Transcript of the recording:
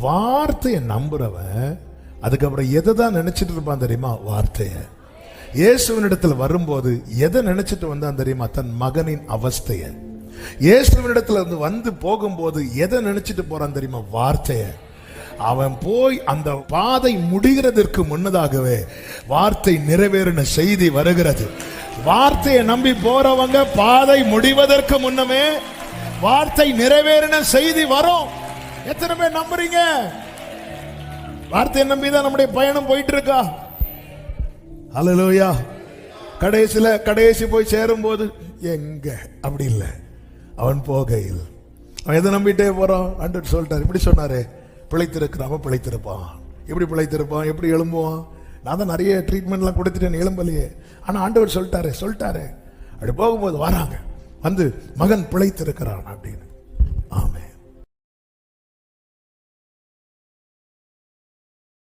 வார்த்தையை நம்புறவன் அதுக்கப்புறம் எதை தான் நினைச்சிட்டு இருப்பான் தெரியுமா? வார்த்தைய. இயேசுவினிடத்துல வரும்போது எதை நினைச்சிட்டு வந்தான் தெரியுமா? தன் மகனின் அவஸ்தைய. இயேசுவினிடத்துல வந்து போகும்போது எதை நினைச்சிட்டு போறான் தெரியுமா? வார்த்தைய. அவன் போய் அந்த பாதை முடிகிறதற்கு முன்னதாகவே வார்த்தை நிறைவேறின செய்தி வருகிறது. வார்த்தையை நம்பி போறவங்க பாதை முடிவதற்கு முன்னமே வார்த்தை நிறைவேறின செய்தி வரும். எத்தனை பேர் நம்புறீங்க? வார்த்தையை நம்பிதான் நம்முடைய பயணம் போயிட்டு இருக்கா? ஹல்லேலூயா. கடைசி போய் சேரும் போது எங்க அப்படி இல்லை, அவன் போகையில் அவன் எதை நம்பிட்டே போறான்? ஆண்டவர் சொல்லிட்டார், இப்படி சொன்னாரு, பிழைத்திருக்கிறான் பிழைத்திருப்பான். எப்படி பிழைத்திருப்பான்? எப்படி எழும்புவான்? நான் தான் நிறைய ட்ரீட்மெண்ட்லாம் கொடுத்துட்டேன், எழும்பலையே. ஆனா ஆண்டவர் சொல்லிட்டாரு. அப்படி போகும்போது வராங்க, வந்து மகன் பிழைத்திருக்கிறான் அப்படின்னு. ஆமென்.